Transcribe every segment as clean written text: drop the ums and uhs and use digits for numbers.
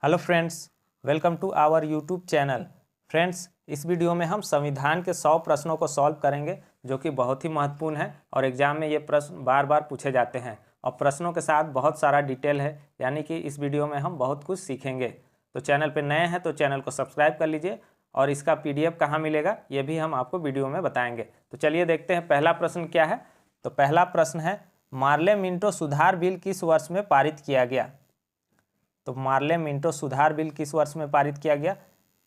Hello friends, welcome to our YouTube channel. Friends, इस video में हम संविधान के 100 प्रश्नों को सॉल्व करेंगे जो कि बहुत ही महत्वपूर्ण है और एग्जाम में ये प्रश्न बार बार पूछे जाते हैं और प्रश्नों के साथ बहुत सारा डिटेल है, यानी कि इस वीडियो में हम बहुत कुछ सीखेंगे। तो चैनल पर नए हैं तो चैनल को सब्सक्राइब कर लीजिए और इसका PDF कहाँ मिलेगा ये भी हम आपको वीडियो में बताएंगे। तो चलिए देखते हैं पहला प्रश्न क्या है। तो पहला प्रश्न है, मार्ले मिंटो सुधार बिल किस वर्ष में पारित किया गया? तो मार्ले मिंटो सुधार बिल किस वर्ष में पारित किया गया?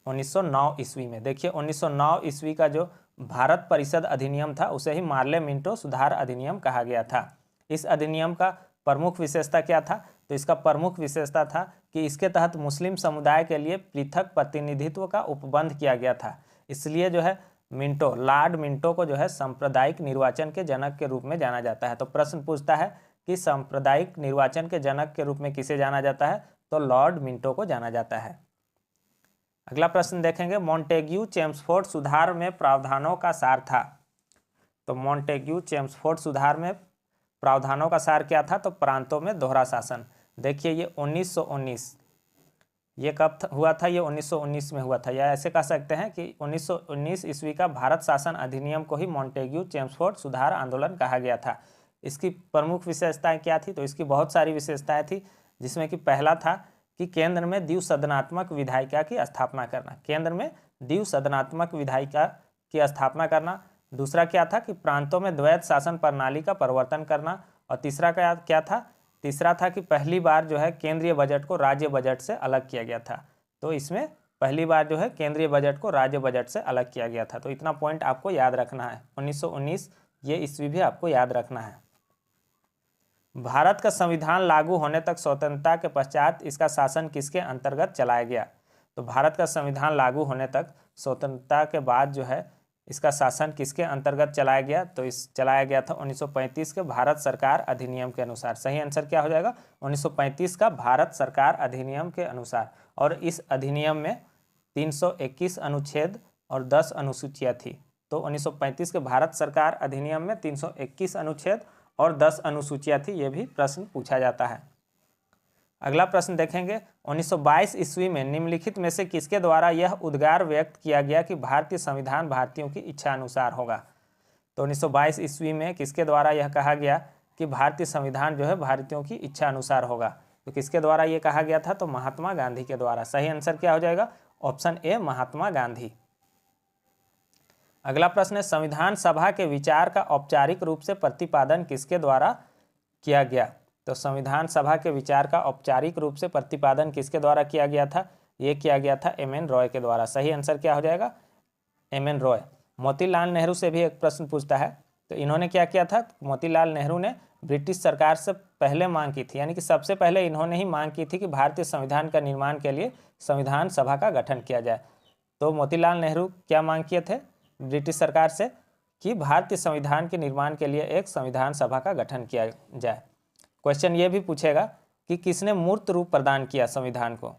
1909 ईस्वी में। देखिए 1909 ईस्वी का जो भारत परिषद अधिनियम था उसे ही मार्ले मिंटो सुधार अधिनियम कहा गया था। इस अधिनियम का प्रमुख विशेषता क्या था? तो इसका प्रमुख विशेषता था कि इसके तहत मुस्लिम समुदाय के लिए पृथक प्रतिनिधित्व का उपबंध किया गया था। इसलिए जो है मिंटो, लॉर्ड मिंटो को जो है सांप्रदायिक निर्वाचन के जनक के रूप में जाना जाता है। तो प्रश्न पूछता है कि सांप्रदायिक निर्वाचन के जनक के रूप में किसे जाना जाता है? तो लॉर्ड मिंटो को जाना जाता है। अगला प्रश्न देखेंगे, मॉन्टेग्यू चेम्सफोर्ड सुधार में प्रावधानों का सार था। तो मॉन्टेग्यू चेम्सफोर्ड सुधार में प्रावधानों का सार क्या था? तो प्रांतों में दोहरा शासन। देखिए ये 1919, ये कब हुआ था? ये 1919 में हुआ था, या ऐसे कह सकते हैं कि 1919 ईस्वी का भारत शासन अधिनियम को ही मॉन्टेग्यू चेम्सफोर्ड सुधार आंदोलन कहा गया था। इसकी प्रमुख विशेषताएं क्या थी? तो इसकी बहुत सारी विशेषताएं थी, जिसमें कि पहला था कि केंद्र में द्विसदनात्मक विधायिका की स्थापना करना। केंद्र में द्विसदनात्मक विधायिका की स्थापना करना। दूसरा क्या था कि प्रांतों में द्वैत शासन प्रणाली का परिवर्तन करना। और तीसरा क्या था? तीसरा था कि पहली बार जो है केंद्रीय बजट को राज्य बजट से अलग किया गया था। तो इसमें पहली बार जो है केंद्रीय बजट को राज्य बजट से अलग किया गया था। तो इतना पॉइंट आपको याद रखना है। 1919 ये ईस्वी भी आपको याद रखना है। भारत का संविधान लागू होने तक स्वतंत्रता के पश्चात इसका शासन किसके अंतर्गत चलाया गया? तो भारत का संविधान लागू होने तक स्वतंत्रता के बाद जो है इसका शासन किसके अंतर्गत चलाया गया? तो इस चलाया गया था 1935 के भारत सरकार अधिनियम के अनुसार। सही आंसर क्या हो जाएगा? 1935 का भारत सरकार अधिनियम के अनुसार। और इस अधिनियम में 321 अनुच्छेद और 10 अनुसूचियाँ थी। तो 1935 के भारत सरकार अधिनियम में 321 अनुच्छेद और 10 अनुसूचियाँ थी। ये भी प्रश्न पूछा जाता है। अगला प्रश्न देखेंगे, 1922 ईस्वी में निम्नलिखित में से किसके द्वारा यह उद्गार व्यक्त किया गया कि भारतीय संविधान भारतीयों की इच्छा अनुसार होगा? तो 1922 ईस्वी में किसके द्वारा यह कहा गया कि भारतीय संविधान जो है भारतीयों की इच्छा अनुसार होगा? तो किसके द्वारा ये कहा गया था? तो महात्मा गांधी के द्वारा। सही आंसर क्या हो जाएगा? ऑप्शन ए, महात्मा गांधी। अगला प्रश्न है, संविधान सभा के विचार का औपचारिक रूप से प्रतिपादन किसके द्वारा किया गया? तो संविधान सभा के विचार का औपचारिक रूप से प्रतिपादन किसके द्वारा किया गया था? ये किया गया था M.N. रॉय के द्वारा। सही आंसर क्या हो जाएगा? M.N. रॉय। मोतीलाल नेहरू से भी एक प्रश्न पूछता है। तो इन्होंने क्या किया था? मोतीलाल नेहरू ने ब्रिटिश सरकार से पहले मांग की थी, यानी कि सबसे पहले इन्होंने ही मांग की थी कि भारतीय संविधान का निर्माण के लिए संविधान सभा का गठन किया जाए। तो मोतीलाल नेहरू क्या मांग किए थे ब्रिटिश सरकार से? कि भारतीय संविधान के निर्माण के लिए एक संविधान सभा का गठन किया जाए। क्वेश्चन ये भी पूछेगा कि किसने मूर्त रूप प्रदान किया संविधान को?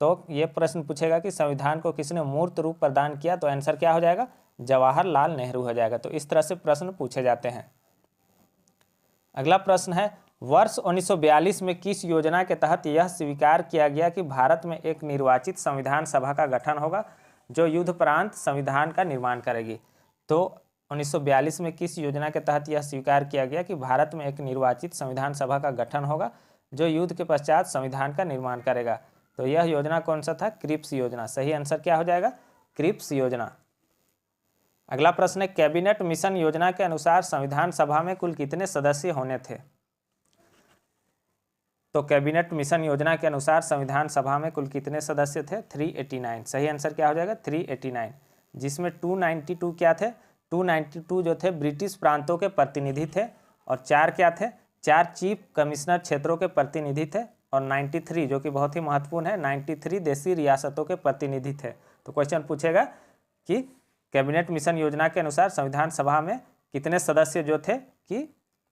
तो ये प्रश्न पूछेगा कि संविधान को किसने मूर्त रूप प्रदान किया? तो आंसर क्या हो जाएगा? जवाहरलाल नेहरू हो जाएगा। तो इस तरह से प्रश्न पूछे जाते हैं। अगला प्रश्न है, वर्ष 1942 में किस योजना के तहत यह स्वीकार किया गया कि भारत में एक निर्वाचित संविधान सभा का गठन होगा जो युद्धोपरांत संविधान का निर्माण करेगी? तो 1942 में किस योजना के तहत यह स्वीकार किया गया कि भारत में एक निर्वाचित संविधान सभा का गठन होगा जो युद्ध के पश्चात संविधान का निर्माण करेगा? तो यह योजना कौन सा था? क्रिप्स योजना। सही आंसर क्या हो जाएगा? क्रिप्स योजना। अगला प्रश्न है, कैबिनेट मिशन योजना के अनुसार संविधान सभा में कुल कितने सदस्य होने थे? तो कैबिनेट मिशन योजना के अनुसार संविधान सभा में कुल कितने सदस्य थे? 389। सही आंसर क्या हो जाएगा? 389, जिसमें 292 क्या थे? 292 जो थे ब्रिटिश प्रांतों के प्रतिनिधि थे और 4 क्या थे? 4 चीफ कमिश्नर क्षेत्रों के प्रतिनिधि थे और 93 जो कि बहुत ही महत्वपूर्ण है, 93 देशी रियासतों के प्रतिनिधि थे। तो क्वेश्चन पूछेगा कि कैबिनेट मिशन योजना के अनुसार संविधान सभा में कितने सदस्य जो थे कि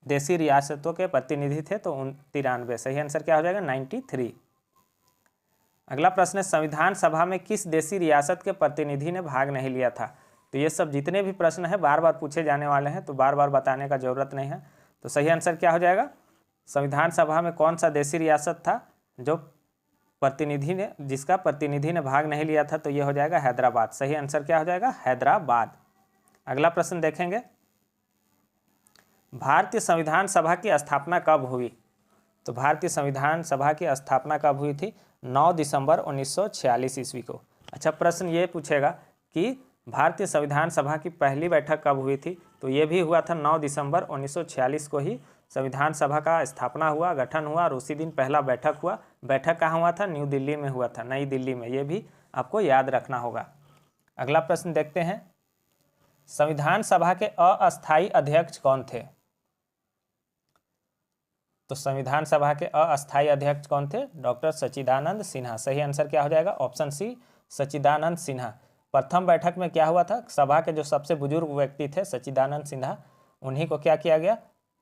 देशी रियासतों के प्रतिनिधि थे? तो 93। सही आंसर क्या हो जाएगा? 93। अगला प्रश्न है, संविधान सभा में किस देशी रियासत के प्रतिनिधि ने भाग नहीं लिया था? तो ये सब जितने भी प्रश्न हैं बार बार पूछे जाने वाले हैं, तो बार बार बताने का जरूरत नहीं है। तो सही आंसर क्या हो जाएगा? संविधान सभा में कौन सा देशी रियासत था जो जिसका प्रतिनिधि ने भाग नहीं लिया था, तो ये हो जाएगा हैदराबाद। सही आंसर क्या हो जाएगा? हैदराबाद। अगला प्रश्न देखेंगे, भारतीय संविधान सभा की स्थापना कब हुई? तो भारतीय संविधान सभा की स्थापना कब हुई थी? 9 दिसंबर 1946 ईस्वी को। अच्छा, प्रश्न ये पूछेगा कि भारतीय संविधान सभा की पहली बैठक कब हुई थी? तो ये भी हुआ था 9 दिसंबर 1946 को ही संविधान सभा का स्थापना हुआ, गठन हुआ और उसी दिन पहला बैठक हुआ। बैठक कहाँ हुआ था? न्यू दिल्ली में हुआ था, नई दिल्ली में। ये भी आपको याद रखना होगा। अगला प्रश्न देखते हैं, संविधान सभा के अस्थायी अध्यक्ष कौन थे? तो संविधान सभा के अस्थायी अध्यक्ष कौन थे? डॉक्टर सच्चिदानंद सिन्हा। सही आंसर क्या हो जाएगा? ऑप्शन सी, सच्चिदानंद सिन्हा। प्रथम बैठक में क्या हुआ था? सभा के जो सबसे बुजुर्ग व्यक्ति थे सच्चिदानंद सिन्हा, उन्हीं को क्या किया गया?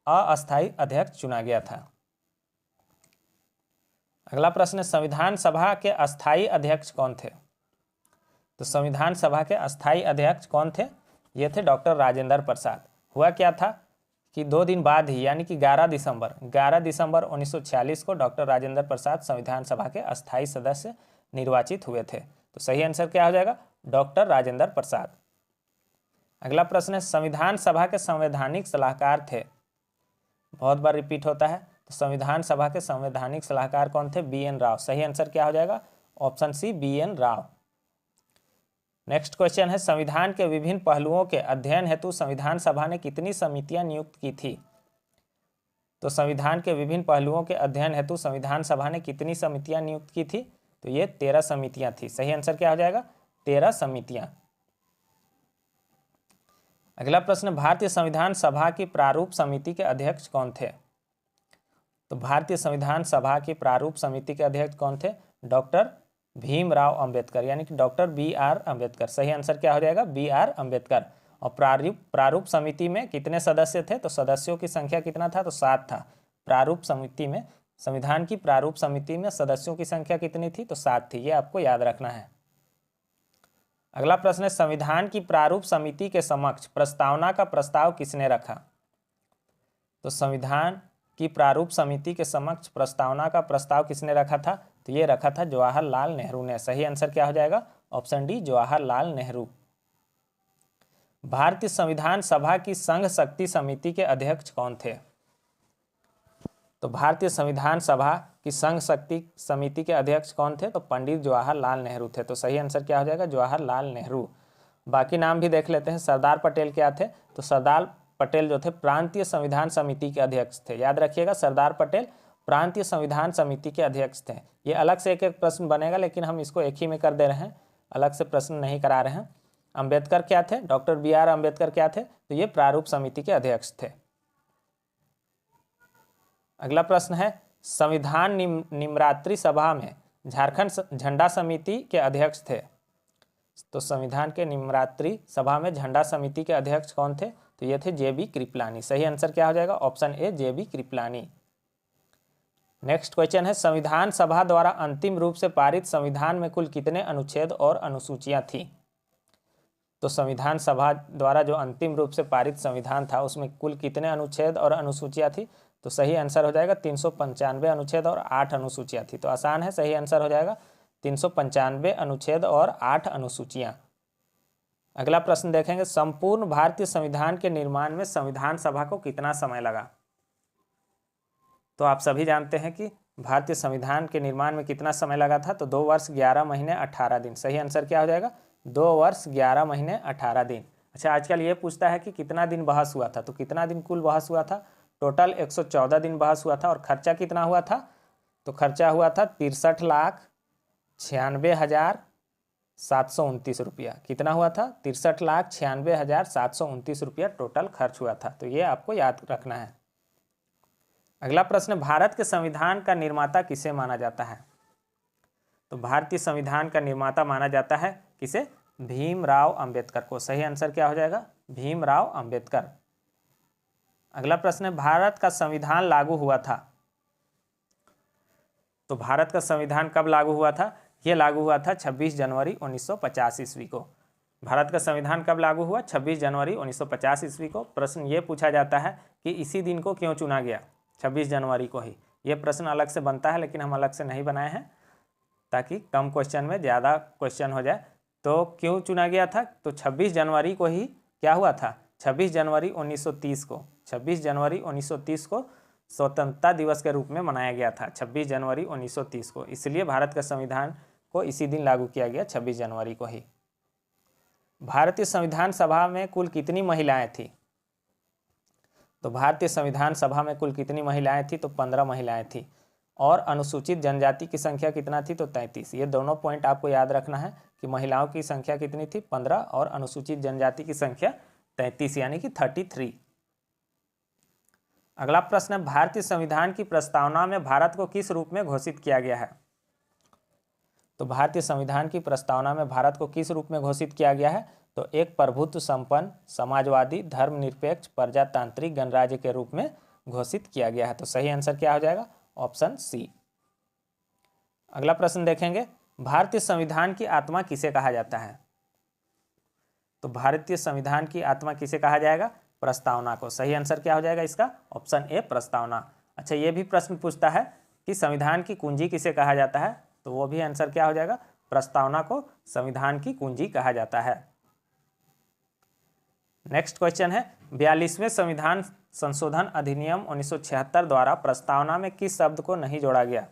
अस्थायी अध्यक्ष चुना गया था। अगला प्रश्न है, संविधान सभा के अस्थायी अध्यक्ष कौन थे? तो संविधान सभा के अस्थायी अध्यक्ष कौन थे? ये थे डॉक्टर राजेंद्र प्रसाद। हुआ क्या था कि 2 दिन बाद ही, यानी कि 11 दिसंबर 1946 को डॉक्टर राजेंद्र प्रसाद संविधान सभा के अस्थायी सदस्य निर्वाचित हुए थे। तो सही आंसर क्या हो जाएगा? डॉक्टर राजेंद्र प्रसाद। अगला प्रश्न है, संविधान सभा के संवैधानिक सलाहकार थे? बहुत बार रिपीट होता है। तो संविधान सभा के संवैधानिक सलाहकार कौन थे? B N Rao. सही आंसर क्या हो जाएगा? Option C, B N Rao. Next question है, संविधान के विभिन्न पहलुओं के अध्ययन हेतु संविधान सभा ने कितनी समितियां नियुक्त की थी? तो संविधान के विभिन्न पहलुओं के अध्ययन हेतु संविधान सभा ने कितनी समितियां नियुक्त की थी? तो ये 13 समितियां थी। सही आंसर क्या हो जाएगा? 13 समितियां। अगला प्रश्न, भारतीय संविधान सभा की प्रारूप समिति के अध्यक्ष कौन थे? तो भारतीय संविधान सभा की प्रारूप समिति के अध्यक्ष कौन थे? डॉक्टर भीमराव अंबेडकर, यानी कि डॉक्टर बी आर अंबेडकर। सही आंसर क्या हो जाएगा? B R Ambedkar. और प्रारूप समिति में कितने सदस्य थे? तो सदस्यों की संख्या कितना था? तो 7 था। प्रारूप समिति में, संविधान की प्रारूप समिति में सदस्यों की संख्या कितनी थी? तो 7 थी। ये आपको याद रखना है। अगला प्रश्न है, संविधान की प्रारूप समिति के समक्ष प्रस्तावना का प्रस्ताव किसने रखा? तो संविधान की प्रारूप समिति के समक्ष प्रस्तावना का प्रस्ताव किसने रखा था? तो ये रखा था जवाहरलाल नेहरू ने। सही आंसर क्या हो जाएगा? Option D, Jawaharlal Nehru. भारतीय संविधान सभा की संघ शक्ति समिति के अध्यक्ष कौन थे? तो भारतीय संविधान सभा की संघ शक्ति समिति के अध्यक्ष कौन थे? तो पंडित जवाहरलाल नेहरू थे। तो सही आंसर क्या हो जाएगा? जवाहरलाल नेहरू। बाकी नाम भी देख लेते हैं। सरदार पटेल क्या थे? तो सरदार पटेल जो थे प्रांतीय संविधान समिति के अध्यक्ष थे। याद रखिएगा, सरदार पटेल प्रांतीय संविधान समिति के अध्यक्ष थे। ये अलग से एक प्रश्न बनेगा, लेकिन हम इसको एक ही में कर दे रहे हैं, अलग से प्रश्न नहीं करा रहे हैं। अंबेडकर क्या थे? डॉक्टर बी आर अंबेडकर क्या थे? तो ये प्रारूप समिति के अध्यक्ष थे। अगला प्रश्न है, संविधान निम्रात्री सभा में झारखंड झंडा समिति के अध्यक्ष थे? तो संविधान के निम्रात्री सभा में झंडा समिति के अध्यक्ष कौन थे? तो ये थे जे बी कृपलानी। सही आंसर क्या हो जाएगा? Option A, J B Kripalani. Next question है, संविधान सभा द्वारा अंतिम रूप से पारित संविधान में कुल कितने अनुच्छेद और अनुसूचियां थी? तो संविधान सभा द्वारा जो अंतिम रूप से पारित संविधान था उसमें कुल कितने अनुच्छेद और अनुसूचियां थी? तो सही आंसर हो जाएगा 395 अनुच्छेद और 8 अनुसूचियां थी। तो आसान है, सही आंसर हो जाएगा 395 अनुच्छेद और 8 अनुसूचियां। अगला प्रश्न देखेंगे, संपूर्ण भारतीय संविधान के निर्माण में संविधान सभा को कितना समय लगा? तो आप सभी जानते हैं कि भारतीय संविधान के निर्माण में कितना समय लगा था? तो 2 वर्ष 11 महीने 18 दिन। सही आंसर क्या हो जाएगा? 2 वर्ष 11 महीने 18 दिन। अच्छा, आजकल ये पूछता है कि कितना दिन बहस हुआ था। तो कितना दिन कुल बहस हुआ था? टोटल 114 दिन बहस हुआ था। और खर्चा कितना हुआ था? तो खर्चा हुआ था 63,96,729 रुपया। कितना हुआ था? 63,96,729 रुपया टोटल खर्च हुआ था। तो ये आपको याद रखना है। अगला प्रश्न, भारत के संविधान का निर्माता किसे माना जाता है? तो भारतीय संविधान का निर्माता माना जाता है किसे? भीमराव अंबेडकर को। सही आंसर क्या हो जाएगा? भीमराव अंबेडकर। अगला प्रश्न है, भारत का संविधान लागू हुआ था? तो भारत का संविधान कब लागू हुआ था? यह लागू हुआ था 26 जनवरी 1950 ईस्वी को। भारत का संविधान कब लागू हुआ? 26 जनवरी 1950 ईस्वी को। प्रश्न ये पूछा जाता है कि इसी दिन को क्यों चुना गया? 26 जनवरी को ही। ये प्रश्न अलग से बनता है, लेकिन हम अलग से नहीं बनाए हैं। ताकि कम क्वेश्चन में ज़्यादा क्वेश्चन हो जाए। तो क्यों चुना गया था? तो 26 जनवरी को ही क्या हुआ था, 26 जनवरी 1930 को, 26 जनवरी 1930 को स्वतंत्रता दिवस के रूप में मनाया गया था, 26 जनवरी 1930 को। इसलिए भारत का संविधान को इसी दिन लागू किया गया, 26 जनवरी को ही। भारतीय संविधान सभा में कुल कितनी महिलाएं थी? तो भारतीय संविधान सभा में कुल कितनी महिलाएं थी? तो 15 महिलाएं थी। और अनुसूचित जनजाति की संख्या कितना थी? तो 33। ये दोनों पॉइंट आपको याद रखना है कि महिलाओं की संख्या कितनी थी? 15, और अनुसूचित जनजाति की संख्या 33 यानी कि 33। अगला प्रश्न है, भारतीय संविधान की प्रस्तावना में भारत को किस रूप में घोषित किया गया है? तो भारतीय संविधान की प्रस्तावना में भारत को किस रूप में घोषित किया गया है? तो एक प्रभुत्व संपन्न, समाजवादी, धर्मनिरपेक्ष, प्रजातांत्रिक गणराज्य के रूप में घोषित किया गया है। तो सही आंसर क्या हो जाएगा? Option C. अगला प्रश्न देखेंगे, भारतीय संविधान की आत्मा किसे कहा जाता है? तो भारतीय संविधान की आत्मा किसे कहा जाएगा? प्रस्तावना को। सही आंसर क्या हो जाएगा इसका? ऑप्शन ए, प्रस्तावना। अच्छा, ये भी प्रश्न पूछता है कि संविधान की कुंजी किसे कहा जाता है? तो वो भी आंसर क्या हो जाएगा? प्रस्तावना को संविधान की कुंजी कहा जाता है। नेक्स्ट क्वेश्चन है, 42वें संविधान संशोधन अधिनियम 1976 द्वारा प्रस्तावना में किस शब्द को नहीं जोड़ा गया?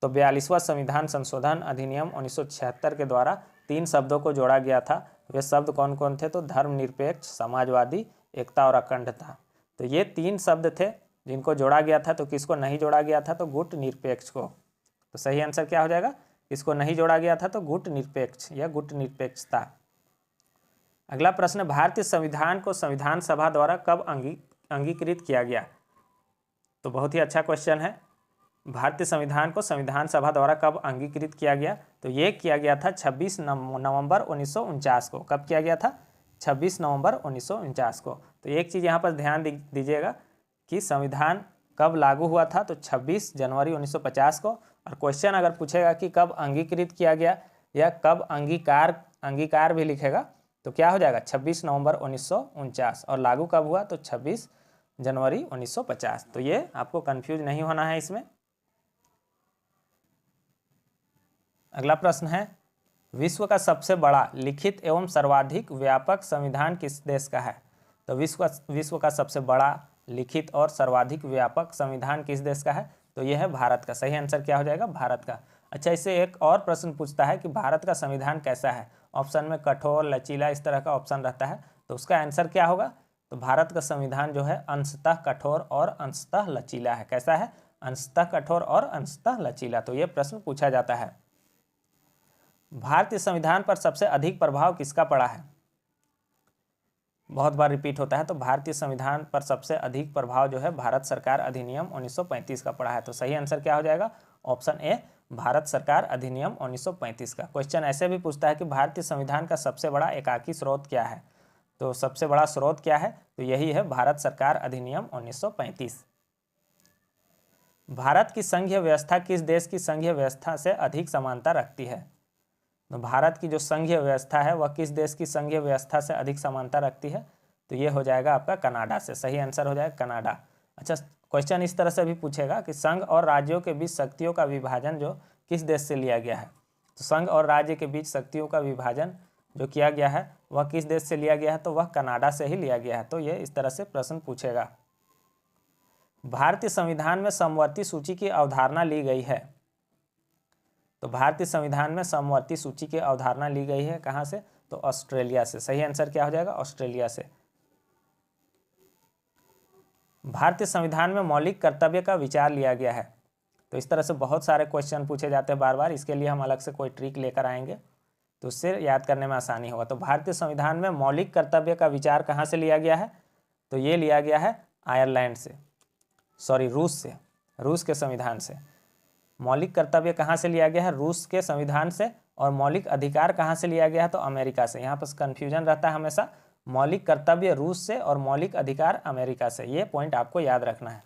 तो 42वां संविधान संशोधन अधिनियम 1976 के द्वारा 3 शब्दों को जोड़ा गया था। वे शब्द कौन कौन थे? तो धर्मनिरपेक्ष, समाजवादी, एकता और अखंडता। तो ये 3 शब्द थे जिनको जोड़ा गया था। तो किसको नहीं जोड़ा गया था? तो गुट निरपेक्ष को। तो सही आंसर क्या हो जाएगा? इसको नहीं जोड़ा गया था तो गुट निरपेक्ष या गुट निरपेक्षता। अगला प्रश्न, भारतीय संविधान को संविधान सभा द्वारा कब अंगीकृत किया गया? तो बहुत ही अच्छा क्वेश्चन है। भारतीय संविधान को संविधान सभा द्वारा कब अंगीकृत किया गया? तो ये किया गया था 26 नवंबर 1949 को। कब किया गया था? 26 नवंबर 1949 को। तो एक चीज़ यहाँ पर ध्यान दीजिएगा कि संविधान कब लागू हुआ था? तो 26 जनवरी 1950 को। और क्वेश्चन अगर पूछेगा कि कब अंगीकृत किया गया या कब अंगीकार भी लिखेगा तो क्या हो जाएगा? 26 नवंबर 1949। और लागू कब हुआ? तो 26 जनवरी 1950। तो ये आपको कंफ्यूज नहीं होना है इसमें। अगला प्रश्न है, विश्व का सबसे बड़ा लिखित एवं सर्वाधिक व्यापक संविधान किस देश का है? तो विश्व का सबसे बड़ा लिखित और सर्वाधिक व्यापक संविधान किस देश का है? तो यह है भारत का। सही आंसर क्या हो जाएगा? भारत का। अच्छा, इससे एक और प्रश्न पूछता है कि भारत का संविधान कैसा है? ऑप्शन में कठोर, लचीला, इस तरह का ऑप्शन रहता है। तो उसका आंसर क्या होगा? तो भारत का संविधान जो है अंशतः कठोर और अंशतः लचीला है। कैसा है? अंशतः कठोर और अंशतः लचीला। तो ये प्रश्न पूछा जाता है। भारतीय संविधान पर सबसे अधिक प्रभाव किसका पड़ा है? बहुत बार रिपीट होता है। तो भारतीय संविधान पर सबसे अधिक प्रभाव जो है भारत सरकार अधिनियम 1935 का पड़ा है। तो सही आंसर क्या हो जाएगा? ऑप्शन ए, भारत सरकार अधिनियम 1935 का। क्वेश्चन ऐसे भी पूछता है कि भारतीय संविधान का सबसे बड़ा एकाकी स्रोत क्या है? तो सबसे बड़ा स्रोत क्या है? तो यही है भारत सरकार अधिनियम 1935। भारत की संघीय व्यवस्था किस देश की संघीय व्यवस्था से अधिक समानता रखती है? तो भारत की जो संघीय व्यवस्था है वह किस देश की संघीय व्यवस्था से अधिक समानता रखती है? तो ये हो जाएगा आपका कनाडा से। सही आंसर हो जाएगा कनाडा। अच्छा, क्वेश्चन इस तरह से भी पूछेगा कि संघ और राज्यों के बीच शक्तियों का विभाजन जो किस देश से लिया गया है? तो संघ और राज्य के बीच शक्तियों का विभाजन जो किया गया है वह किस देश से लिया गया है? तो वह कनाडा से ही लिया गया है। तो ये इस तरह से प्रश्न पूछेगा। भारतीय संविधान में समवर्ती सूची की अवधारणा ली गई है। तो भारतीय संविधान में समवर्ती सूची की अवधारणा ली गई है कहाँ से? तो ऑस्ट्रेलिया से। सही आंसर क्या हो जाएगा? ऑस्ट्रेलिया से। भारतीय संविधान में मौलिक कर्तव्य का विचार लिया गया है। तो इस तरह से बहुत सारे क्वेश्चन पूछे जाते हैं बार बार। इसके लिए हम अलग से कोई ट्रिक लेकर आएंगे तो उससे याद करने में आसानी होगा। तो भारतीय संविधान में मौलिक कर्तव्य का विचार कहाँ से लिया गया है? तो ये लिया गया है आयरलैंड से, रूस से, रूस के संविधान से। मौलिक कर्तव्य कहाँ से लिया गया है? रूस के संविधान से। और मौलिक अधिकार कहाँ से लिया गया है? तो अमेरिका से। यहाँ पर कन्फ्यूजन रहता है हमेशा। मौलिक कर्तव्य रूस से और मौलिक अधिकार अमेरिका से। ये पॉइंट आपको याद रखना है।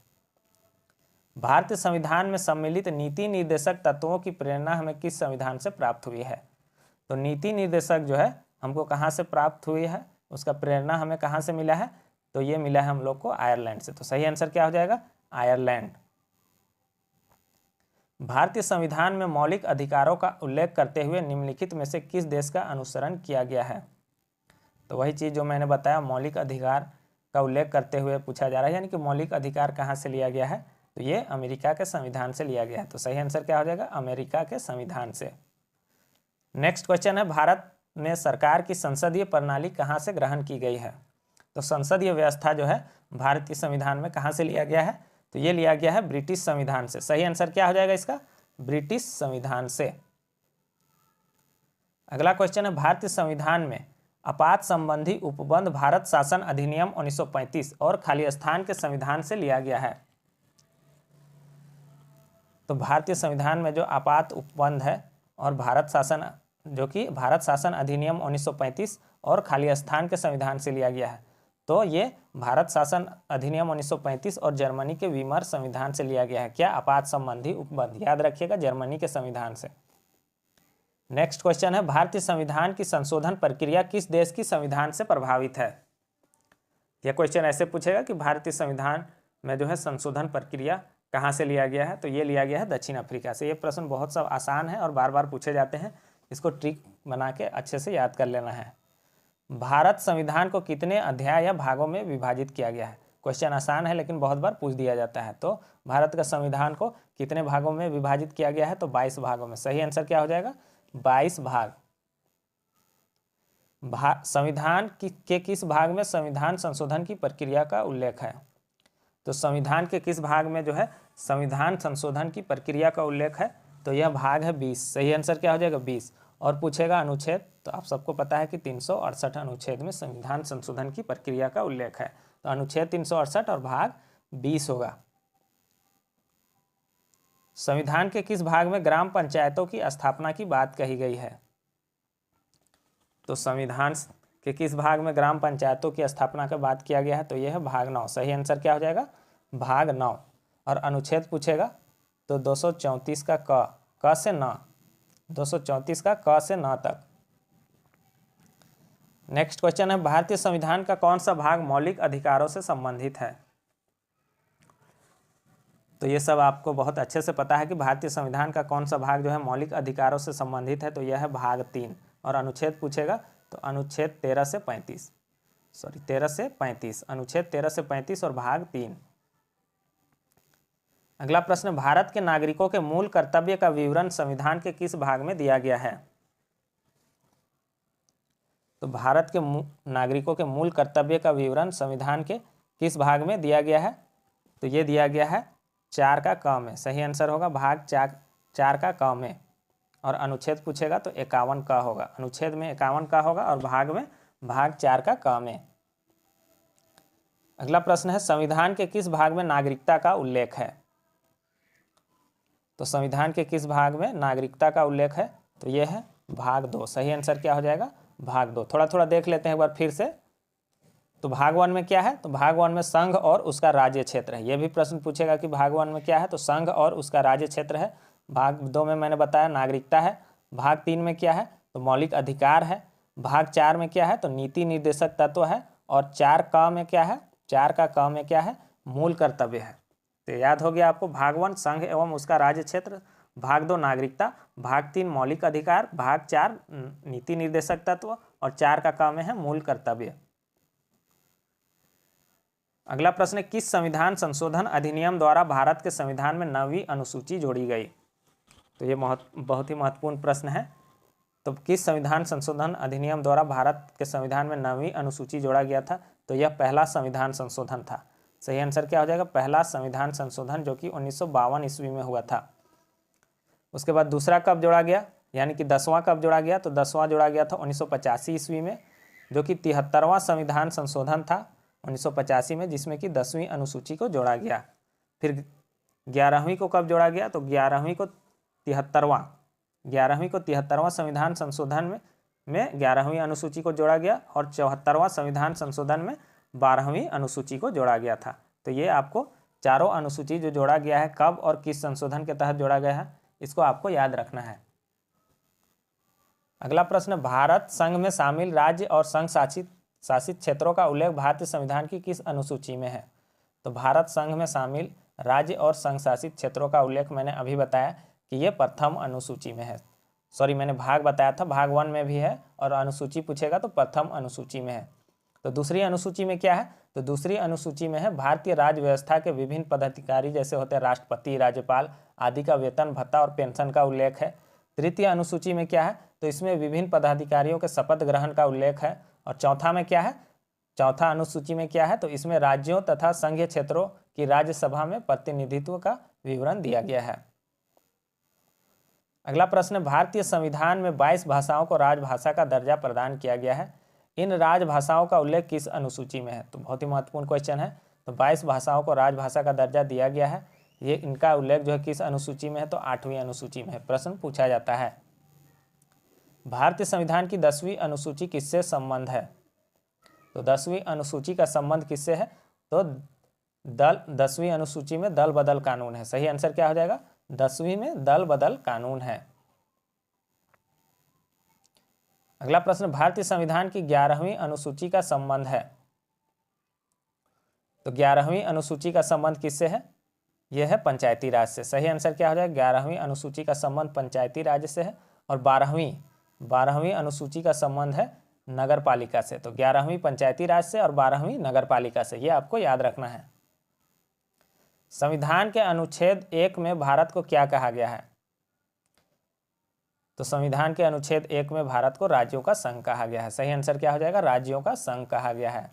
भारतीय संविधान में सम्मिलित नीति निर्देशक तत्वों की प्रेरणा हमें किस संविधान से प्राप्त हुई है? तो नीति निर्देशक जो है हमको कहाँ से प्राप्त हुई है? उसका प्रेरणा हमें कहाँ से मिला है? तो ये मिला है हम लोग को आयरलैंड से। तो सही आंसर क्या हो जाएगा? आयरलैंड। भारतीय संविधान में मौलिक अधिकारों का उल्लेख करते हुए निम्नलिखित में से किस देश का अनुसरण किया गया है? तो वही चीज़ जो मैंने बताया, मौलिक अधिकार का उल्लेख करते हुए पूछा जा रहा है, यानी कि मौलिक अधिकार कहाँ से लिया गया है? तो ये अमेरिका के संविधान से लिया गया है। तो सही आंसर क्या हो जाएगा? अमेरिका के संविधान से। नेक्स्ट क्वेश्चन है, भारत में सरकार की संसदीय प्रणाली कहाँ से ग्रहण की गई है? तो संसदीय व्यवस्था जो है भारतीय संविधान में कहाँ से लिया गया है? तो ये लिया गया है ब्रिटिश संविधान से। सही आंसर क्या हो जाएगा इसका? ब्रिटिश संविधान से। अगला क्वेश्चन है, भारतीय संविधान में आपात संबंधी उपबंध भारत शासन अधिनियम 1935 और खालिस्तान के संविधान से लिया गया है। तो भारतीय संविधान में जो आपात उपबंध है और भारत शासन, जो कि भारत शासन अधिनियम 1935 और खालिस्तान के संविधान से लिया गया है। तो ये भारत शासन अधिनियम 1935 और जर्मनी के वीमर संविधान से लिया गया है। क्या? आपात संबंधी उपबंध। याद रखिएगा, जर्मनी के संविधान से। नेक्स्ट क्वेश्चन है, भारतीय संविधान की संशोधन प्रक्रिया किस देश की संविधान से प्रभावित है? यह क्वेश्चन ऐसे पूछेगा कि भारतीय संविधान में जो है संशोधन प्रक्रिया कहाँ से लिया गया है? तो ये लिया गया है दक्षिण अफ्रीका से। ये प्रश्न बहुत सब आसान है और बार बार पूछे जाते हैं, इसको ट्रिक बना के अच्छे से याद कर लेना है। भारत संविधान को कितने अध्याय या भागों में विभाजित किया गया है? क्वेश्चन आसान है लेकिन बहुत बार पूछ दिया जाता है। तो भारत का संविधान को कितने भागों में विभाजित किया गया है? तो 22 भागों में। सही आंसर क्या हो जाएगा? 22 भाग। संविधान के किस भाग में संविधान संशोधन की प्रक्रिया का उल्लेख है? तो संविधान के किस भाग में जो है संविधान संशोधन की प्रक्रिया का उल्लेख है? तो यह भाग है 20। सही आंसर क्या हो जाएगा? 20। और पूछेगा अनुच्छेद, तो आप सबको पता है कि 368 अनुच्छेद में संविधान संशोधन की प्रक्रिया का उल्लेख है। तो अनुच्छेद 368 और भाग 20 होगा। संविधान के किस भाग में ग्राम पंचायतों की स्थापना की बात कही गई है? तो संविधान के किस भाग में ग्राम पंचायतों की स्थापना का बात किया गया है? तो यह है भाग 9। सही आंसर क्या हो जाएगा? भाग 9। और अनुच्छेद पूछेगा तो 234 का क से न, 234 का क से न तक। नेक्स्ट क्वेश्चन है, भारतीय संविधान का कौन सा भाग मौलिक अधिकारों से संबंधित है? तो ये सब आपको बहुत अच्छे से पता है कि भारतीय संविधान का कौन सा भाग जो है मौलिक अधिकारों से संबंधित है। तो यह है भाग 3। और अनुच्छेद पूछेगा तो अनुच्छेद 13 से 35, अनुच्छेद 13 से 35 और भाग 3। अगला प्रश्न, भारत के नागरिकों के मूल कर्तव्य का विवरण संविधान के किस भाग में दिया गया है? तो भारत के नागरिकों के मूल कर्तव्य का विवरण संविधान के किस भाग में दिया गया है? तो ये दिया गया है 4 का क में। सही आंसर होगा भाग 4 का क में। और अनुच्छेद पूछेगा तो 51 का होगा। अनुच्छेद में 51 का होगा और भाग में भाग 4 का क में। अगला प्रश्न है, संविधान के किस भाग में नागरिकता का उल्लेख है? तो संविधान के किस भाग में नागरिकता का उल्लेख है? तो यह है भाग 2। सही आंसर क्या हो जाएगा? भाग 2। थोड़ा थोड़ा देख लेते हैं एक बार फिर से। तो भाग 1 में क्या है? तो भाग 1 में संघ और उसका राज्य क्षेत्र है। यह भी प्रश्न पूछेगा कि भाग 1 में क्या है? तो संघ और उसका राज्य क्षेत्र है। भाग 2 में मैंने बताया नागरिकता है। भाग 3 में क्या है? तो मौलिक अधिकार है। भाग 4 में क्या है? तो नीति निर्देशक तत्व है। और 4 का में क्या है? 4 का क में क्या है? मूल कर्तव्य है। तो याद हो गया आपको, भाग 1 संघ एवं उसका राज्य क्षेत्र, भाग 2 नागरिकता, भाग 3 मौलिक अधिकार, भाग 4 नीति निर्देशक तत्व और 4 का क में है मूल कर्तव्य। अगला प्रश्न है, किस संविधान संशोधन अधिनियम द्वारा भारत के संविधान में 9वीं अनुसूची जोड़ी गई? तो ये बहुत ही महत्वपूर्ण प्रश्न है। तो किस संविधान संशोधन अधिनियम द्वारा भारत के संविधान में 9वीं अनुसूची जोड़ा गया था? तो यह पहला संविधान संशोधन था। सही आंसर क्या हो जाएगा? पहला संविधान संशोधन, जो कि 1952 ईस्वी में हुआ था। उसके बाद दूसरा कब जोड़ा गया, यानी कि 10वां कब जोड़ा गया? तो 10वां जोड़ा गया था 1985 ईस्वी में, जो कि 73वां संविधान संशोधन था 1985 में, जिसमें कि 10वीं अनुसूची को जोड़ा गया। फिर 11वीं को कब जोड़ा गया? तो 11वीं को 73वां संविधान संशोधन में 11वीं अनुसूची को जोड़ा गया और 74वां संविधान संशोधन में 12वीं अनुसूची को जोड़ा गया था। तो ये आपको चारों अनुसूची जो जोड़ा गया है कब और किस संशोधन के तहत जोड़ा गया है, इसको आपको याद रखना है। अगला प्रश्न, भारत संघ में शामिल राज्य और संघ शासित क्षेत्रों का उल्लेख भारतीय संविधान की किस अनुसूची में है? तो भारत संघ में शामिल राज्य और संघ शासित क्षेत्रों का उल्लेख मैंने अभी बताया कि ये प्रथम अनुसूची में है। सॉरी, मैंने भाग बताया था, भाग 1 में भी है, और अनुसूची पूछेगा तो प्रथम अनुसूची में है। तो दूसरी अनुसूची में क्या है? तो दूसरी अनुसूची में है भारतीय राज्य व्यवस्था के विभिन्न पदाधिकारी जैसे होते हैं राष्ट्रपति, राज्यपाल आदि का वेतन, भत्ता और पेंशन का उल्लेख है। तृतीय अनुसूची में क्या है? तो इसमें विभिन्न पदाधिकारियों के शपथ ग्रहण का उल्लेख है। और चौथा में क्या है? चौथा अनुसूची में क्या है? तो इसमें राज्यों तथा संघीय क्षेत्रों की राज्यसभा में प्रतिनिधित्व का विवरण दिया गया है। अगला प्रश्न है, भारतीय संविधान में 22 भाषाओं को राजभाषा का दर्जा प्रदान किया गया है। इन राजभाषाओं का उल्लेख किस अनुसूची में है? तो बहुत ही महत्वपूर्ण क्वेश्चन है। तो 22 भाषाओं को राजभाषा का दर्जा दिया गया है, ये इनका उल्लेख जो है किस अनुसूची में है? तो 8वीं अनुसूची में है। प्रश्न पूछा जाता है, भारतीय संविधान की 10वीं अनुसूची किससे संबंध है? तो 10वीं अनुसूची का संबंध किससे है? तो 10वीं अनुसूची में दल बदल कानून है। सही आंसर क्या हो जाएगा? 10वीं में दल बदल कानून है। अगला प्रश्न, भारतीय संविधान की 11वीं अनुसूची का संबंध है। तो 11वीं अनुसूची का संबंध किससे है? यह है पंचायती राज से। सही आंसर क्या हो जाएगा? 11वीं अनुसूची का संबंध पंचायती राज से है। और 12वीं अनुसूची का संबंध है नगर पालिका से। तो 11वीं पंचायती राज से और 12वीं नगर पालिका से, यह आपको याद रखना है। संविधान के अनुच्छेद 1 में भारत को क्या कहा गया है? तो संविधान के अनुच्छेद 1 में भारत को राज्यों का संघ कहा गया है। सही आंसर क्या हो जाएगा? राज्यों का संघ कहा गया है।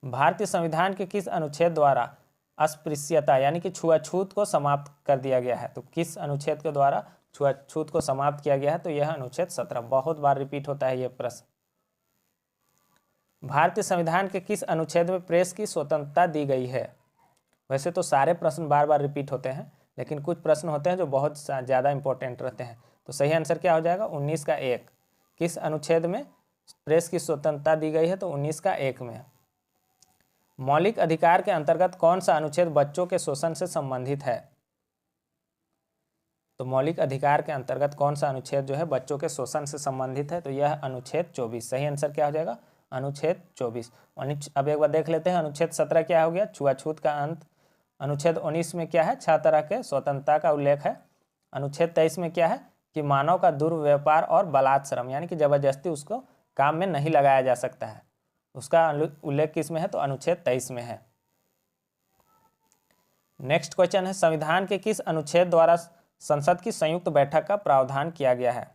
भारतीय संविधान के किस अनुच्छेद द्वारा अस्पृश्यता यानी कि छुआछूत को समाप्त कर दिया गया है? तो किस अनुच्छेद के द्वारा छुआछूत को समाप्त किया गया है? तो यह अनुच्छेद 17। बहुत बार रिपीट होता है यह प्रश्न। भारतीय संविधान के किस अनुच्छेद में प्रेस की स्वतंत्रता दी गई है? वैसे तो सारे प्रश्न बार बार रिपीट होते हैं, लेकिन कुछ प्रश्न होते हैं जो बहुत ज़्यादा इंपॉर्टेंट रहते हैं। तो सही आंसर क्या हो जाएगा? 19 का 1। किस अनुच्छेद में प्रेस की स्वतंत्रता दी गई है? तो 19 का 1 में। मौलिक अधिकार के अंतर्गत कौन सा अनुच्छेद बच्चों के शोषण से संबंधित है? तो मौलिक अधिकार के अंतर्गत कौन सा अनुच्छेद जो है बच्चों के शोषण से संबंधित है? तो यह अनुच्छेद 24। सही आंसर क्या हो जाएगा? अनुच्छेद 24। अब एक बार देख लेते हैं, अनुच्छेद 17 क्या हो गया? छुआछूत का अंत। अनुच्छेद 19 में क्या है? 6 तरह के स्वतंत्रता का उल्लेख है। अनुच्छेद 23 में क्या है? कि मानव का दुर्व्यापार और बलात्श्रम यानी कि जबरदस्ती उसको काम में नहीं लगाया जा सकता है, उसका उल्लेख किस में है? तो अनुच्छेद 23 में है। नेक्स्ट क्वेश्चन है, संविधान के किस अनुच्छेद द्वारा संसद की संयुक्त बैठक का प्रावधान किया गया है?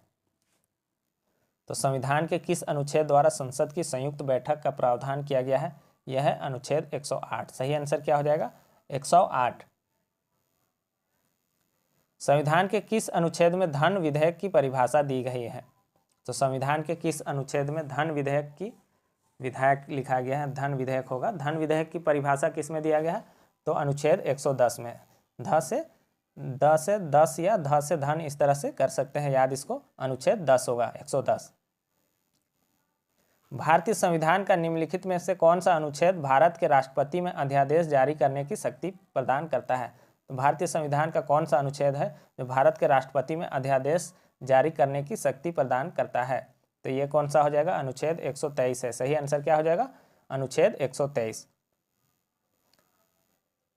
तो संविधान के किस अनुच्छेद द्वारा संसद की संयुक्त बैठक का प्रावधान किया गया है? यह है अनुच्छेद 108। सही आंसर क्या हो जाएगा? 108। संविधान के किस अनुच्छेद में धन विधेयक की परिभाषा दी गई है? तो संविधान के किस अनुच्छेद में धन विधेयक की विधायक लिखा गया है? धन विधेयक होगा। धन विधेयक की परिभाषा किस में दिया गया है? तो अनुच्छेद 110 में। ध से 10 या ध से धन, इस तरह से कर सकते हैं याद इसको। अनुच्छेद 10 होगा, 110। भारतीय संविधान का निम्नलिखित में से कौन सा अनुच्छेद भारत के राष्ट्रपति में अध्यादेश जारी करने की शक्ति प्रदान करता है? तो भारतीय संविधान का कौन सा अनुच्छेद है जो भारत के राष्ट्रपति में अध्यादेश जारी करने की शक्ति प्रदान करता है? तो ये कौन सा हो जाएगा? अनुच्छेद 123 है। सही आंसर क्या हो जाएगा? अनुच्छेद 123।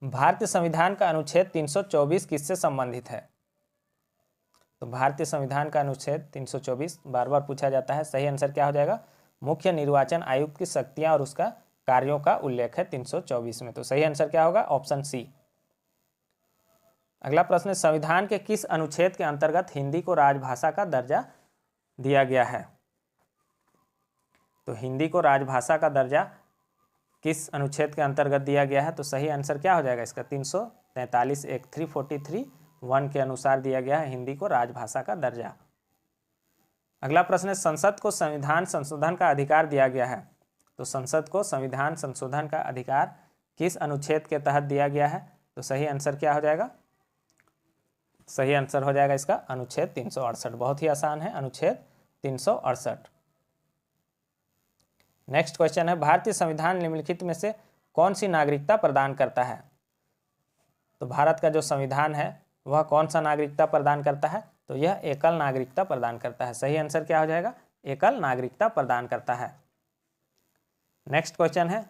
भारतीय संविधान का अनुच्छेद 324 किससे संबंधित है? तो भारतीय संविधान का अनुच्छेद 324 बार बार पूछा जाता है। सही आंसर क्या हो जाएगा? मुख्य निर्वाचन आयुक्त की शक्तियां और उसका कार्यों का उल्लेख है 324 में। तो सही आंसर क्या होगा? Option C. अगला प्रश्न है, संविधान के किस अनुच्छेद के अंतर्गत हिंदी को राजभाषा का दर्जा दिया गया है? तो हिंदी को राजभाषा का दर्जा किस अनुच्छेद के अंतर्गत दिया गया है? तो सही आंसर क्या हो जाएगा इसका? 343 एक 343(1) के अनुसार दिया गया है हिंदी को राजभाषा का दर्जा। अगला प्रश्न है, संसद को संविधान संशोधन का अधिकार दिया गया है। तो संसद को संविधान संशोधन का अधिकार किस अनुच्छेद के तहत दिया गया है? तो सही आंसर क्या हो जाएगा? सही आंसर हो जाएगा इसका अनुच्छेद 368। बहुत ही आसान है, अनुच्छेद 368। नेक्स्ट क्वेश्चन है, भारतीय संविधान निम्नलिखित में से कौन सी नागरिकता प्रदान करता है? तो भारत का जो संविधान है वह कौन सा नागरिकता प्रदान करता है? तो यह एकल नागरिकता प्रदान करता है। सही आंसर क्या हो जाएगा? एकल नागरिकता प्रदान करता है। नेक्स्ट क्वेश्चन है,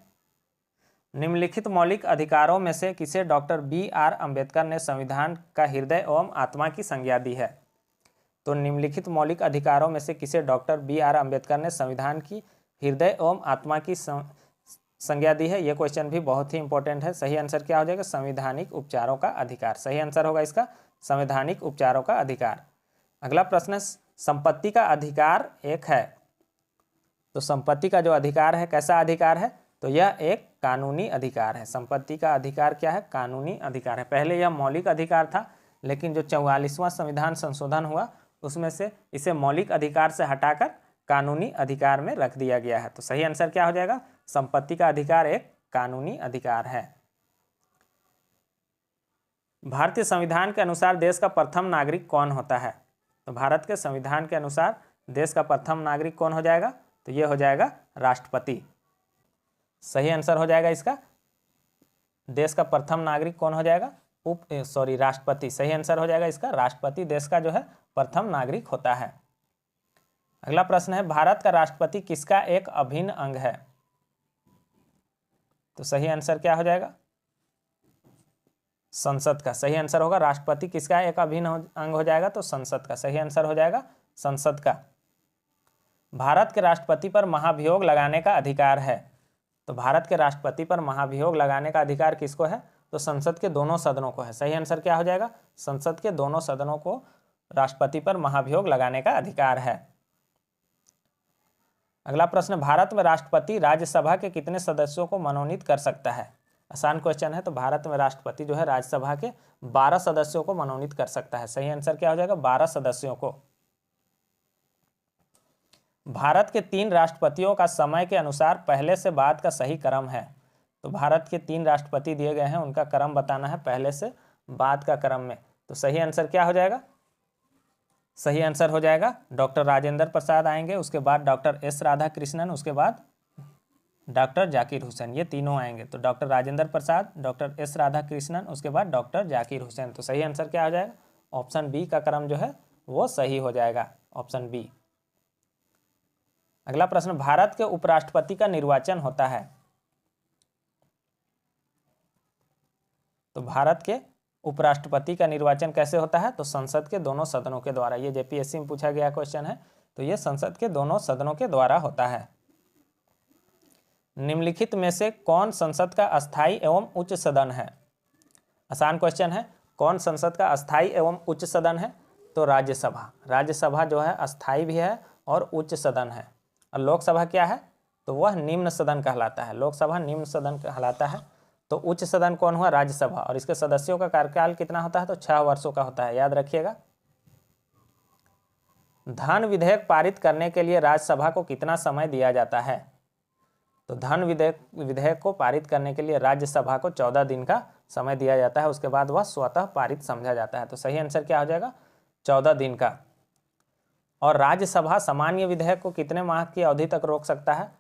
निम्नलिखित मौलिक अधिकारों में से किसे डॉक्टर BR अम्बेडकर ने संविधान का हृदय एवं आत्मा की संज्ञा दी है? तो निम्नलिखित मौलिक अधिकारों में से किसे डॉक्टर BR अम्बेडकर ने संविधान की हृदय एवं आत्मा की संज्ञा दी है? ये क्वेश्चन भी बहुत ही इंपॉर्टेंट है। सही आंसर क्या हो जाएगा? संवैधानिक उपचारों का अधिकार। सही आंसर होगा इसका संवैधानिक उपचारों का अधिकार। अगला प्रश्न है, संपत्ति का अधिकार एक है। तो संपत्ति का जो अधिकार है कैसा अधिकार है? तो यह एक कानूनी अधिकार है। संपत्ति का अधिकार क्या है? कानूनी अधिकार है। पहले यह मौलिक अधिकार था, लेकिन जो 44वां संविधान संशोधन हुआ उसमें से इसे मौलिक अधिकार से हटाकर कानूनी अधिकार में रख दिया गया है। तो सही आंसर क्या हो जाएगा? संपत्ति का अधिकार एक कानूनी अधिकार है। भारतीय संविधान के अनुसार देश का प्रथम नागरिक कौन होता है? तो भारत के संविधान के अनुसार देश का प्रथम नागरिक कौन हो जाएगा? तो ये हो जाएगा राष्ट्रपति। सही आंसर हो जाएगा इसका देश का प्रथम नागरिक कौन हो जाएगा? राष्ट्रपति। सही आंसर हो जाएगा इसका राष्ट्रपति देश का जो है प्रथम नागरिक होता है। अगला प्रश्न है, भारत का राष्ट्रपति किसका एक अभिन्न अंग है? तो सही आंसर क्या हो जाएगा? संसद का। सही आंसर होगा राष्ट्रपति किसका एक अभिन्न अंग हो जाएगा? तो संसद का। सही आंसर हो जाएगा संसद का। भारत के राष्ट्रपति पर महाभियोग लगाने का अधिकार है। तो भारत के राष्ट्रपति पर महाभियोग लगाने का अधिकार किसको है? तो संसद के दोनों सदनों को है। सही आंसर क्या हो जाएगा? संसद के दोनों सदनों को राष्ट्रपति पर महाभियोग लगाने का अधिकार है। अगला प्रश्न, भारत में राष्ट्रपति राज्यसभा के कितने सदस्यों को मनोनीत कर सकता है? आसान क्वेश्चन है। तो भारत में राष्ट्रपति जो है राज्यसभा के 12 सदस्यों को मनोनीत कर सकता है। सही आंसर क्या हो जाएगा? 12 सदस्यों को। भारत के 3 राष्ट्रपतियों का समय के अनुसार पहले से बाद का सही क्रम है। तो भारत के 3 राष्ट्रपति दिए गए हैं, उनका क्रम बताना है पहले से बाद का क्रम में। तो सही आंसर क्या हो जाएगा? सही आंसर हो जाएगा डॉक्टर राजेंद्र प्रसाद आएंगे, उसके बाद डॉक्टर S राधाकृष्णन, उसके बाद डॉक्टर जाकिर हुसैन। ये तीनों आएंगे। तो doctor Rajendra Prasad, doctor S Radhakrishnan, उसके बाद डॉक्टर जाकिर हुसैन। तो सही आंसर क्या हो जाएगा? ऑप्शन बी का क्रम जो है वो सही हो जाएगा, ऑप्शन बी। अगला प्रश्न, भारत के उपराष्ट्रपति का निर्वाचन होता है। तो भारत के उपराष्ट्रपति का निर्वाचन कैसे होता है? तो संसद के दोनों सदनों के द्वारा। ये JPSC में पूछा गया क्वेश्चन है। तो ये संसद के दोनों सदनों के द्वारा होता है। निम्नलिखित में से कौन संसद का अस्थायी एवं उच्च सदन है? आसान क्वेश्चन है। कौन संसद का अस्थायी एवं उच्च सदन है? तो राज्यसभा। राज्यसभा जो है अस्थायी भी है और उच्च सदन है। और लोकसभा क्या है? तो वह निम्न सदन कहलाता है। लोकसभा निम्न सदन कहलाता है। तो उच्च सदन कौन हुआ? राज्यसभा। और इसके सदस्यों का कार्यकाल कितना होता है? तो 6 वर्षों का होता है, याद रखिएगा। धन विधेयक पारित करने के लिए राज्यसभा को कितना समय दिया जाता है? तो धन विधेयक को पारित करने के लिए राज्यसभा को 14 दिन का समय दिया जाता है। उसके बाद वह स्वतः पारित समझा जाता है। तो सही आंसर क्या हो जाएगा? 14 दिन का। और राज्यसभा सामान्य विधेयक को कितने माह की अवधि तक रोक सकता है?